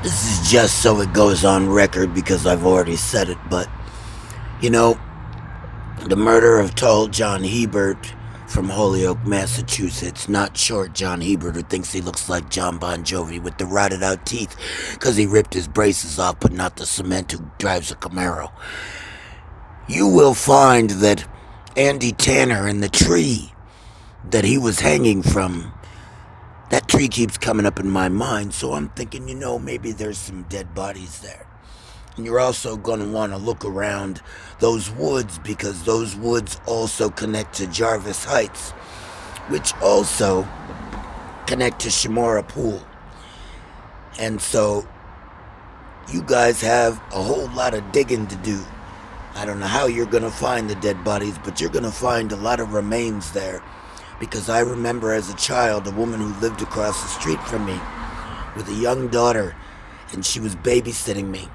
This is just so it goes on record because I've already said it, but you know, the murder of tall John Hebert from Holyoke, Massachusetts. Not short John Hebert, who thinks he looks like John Bon Jovi with the rotted out teeth because he ripped his braces off, but not the cement who drives a Camaro. You will find that Andy Tanner in the tree that he was hanging from, that tree keeps coming up in my mind, so I'm thinking, maybe there's some dead bodies there. And you're also going to want to look around those woods because those woods also connect to Jarvis Heights, which also connect to Shamora Pool. And so you guys have a whole lot of digging to do. I don't know how you're going to find the dead bodies, but you're going to find a lot of remains there. Because I remember as a child, a woman who lived across the street from me with a young daughter, and she was babysitting me.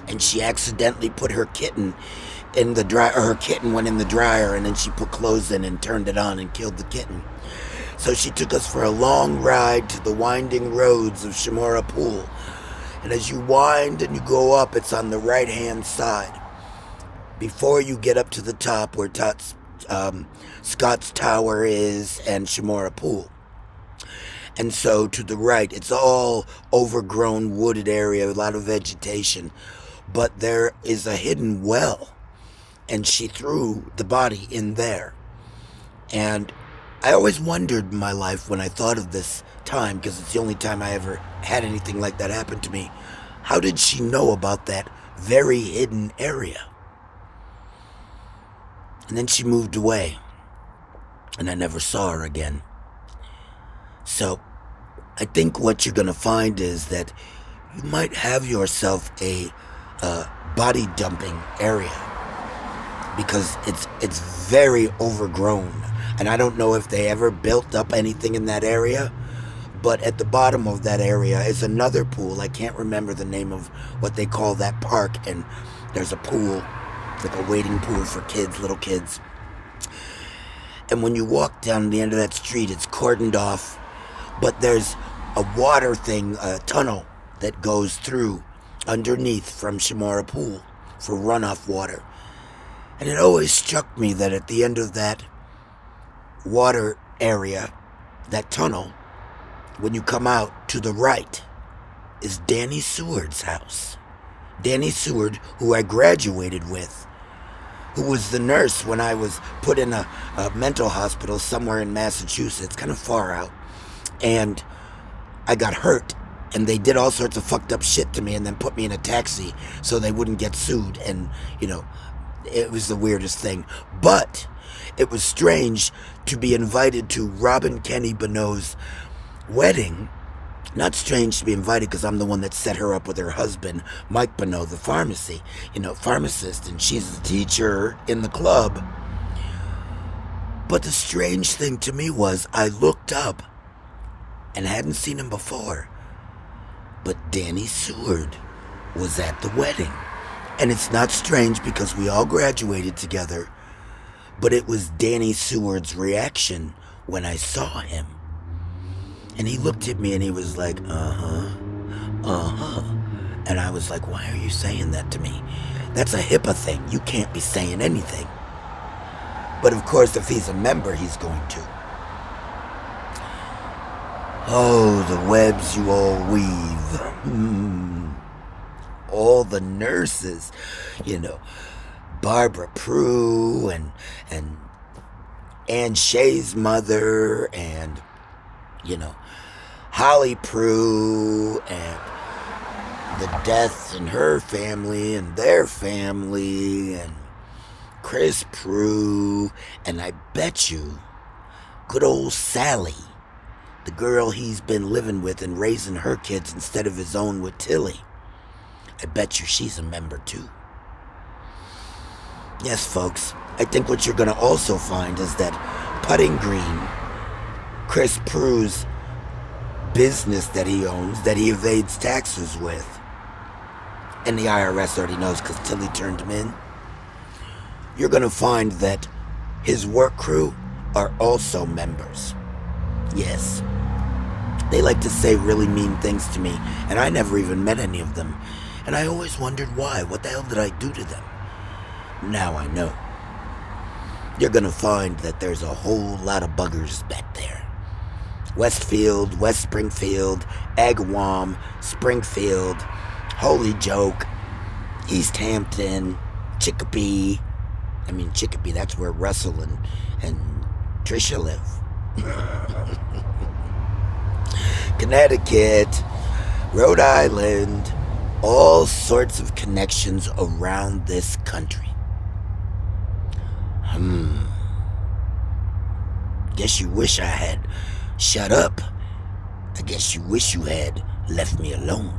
And she accidentally put her kitten in the dryer, or her kitten went in the dryer, and then she put clothes in and turned it on and killed the kitten. So she took us for a long ride to the winding roads of Shamora Pool. And as you wind and you go up, it's on the right-hand side. Before you get up to the top where Scott's Tower is and Shamora Pool. And so to the right, it's all overgrown wooded area, a lot of vegetation. But there is a hidden well, and she threw the body in there. And I always wondered in my life when I thought of this time, because it's the only time I ever had anything like that happen to me, how did she know about that very hidden area? And then she moved away, and I never saw her again. So I think what you're going to find is that you might have yourself a body dumping area because it's very overgrown. And I don't know if they ever built up anything in that area, but at the bottom of that area is another pool. I can't remember the name of what they call that park, and there's a pool, like a wading pool for kids, little kids. And when you walk down the end of that street, it's cordoned off, but there's a water thing, a tunnel that goes through underneath from Shamora Pool for runoff water. And it always struck me that at the end of that water area, that tunnel, when you come out to the right, is Danny Seward's house. Danny Seward, who I graduated with, who was the nurse when I was put in a mental hospital somewhere in Massachusetts, kind of far out. And I got hurt, and they did all sorts of fucked up shit to me and then put me in a taxi so they wouldn't get sued. And, it was the weirdest thing. But it was strange to be invited to Robin Kenny Bonneau's wedding. Not strange to be invited because I'm the one that set her up with her husband, Mike Bonneau, the pharmacist, and she's the teacher in the club. But the strange thing to me was I looked up and hadn't seen him before. But Danny Seward was at the wedding. And it's not strange because we all graduated together, but it was Danny Seward's reaction when I saw him. And he looked at me and he was like, And I was like, why are you saying that to me? That's a HIPAA thing. You can't be saying anything. But of course, if he's a member, he's going to. Oh, the webs you all weave. All the nurses, Barbara Prue and Anne Shea's mother and, Holly Prue and the deaths in her family and their family and Chris Prue, and I bet you good old Sally, the girl he's been living with and raising her kids instead of his own with Tilly, I bet you she's a member too. Yes, folks, I think what you're going to also find is that Putting Green, Chris Prue's business that he owns, that he evades taxes with, and the IRS already knows because Tilly turned him in, you're going to find that his work crew are also members. Yes. They like to say really mean things to me, and I never even met any of them. And I always wondered why. What the hell did I do to them? Now I know. You're gonna find that there's a whole lot of buggers back there. Westfield, West Springfield, Agawam, Springfield, Holy Joke, East Hampton, Chicopee. Chicopee, that's where Russell and Trisha live. Connecticut, Rhode Island, all sorts of connections around this country. Guess you wish I had shut up. I guess you wish you had left me alone.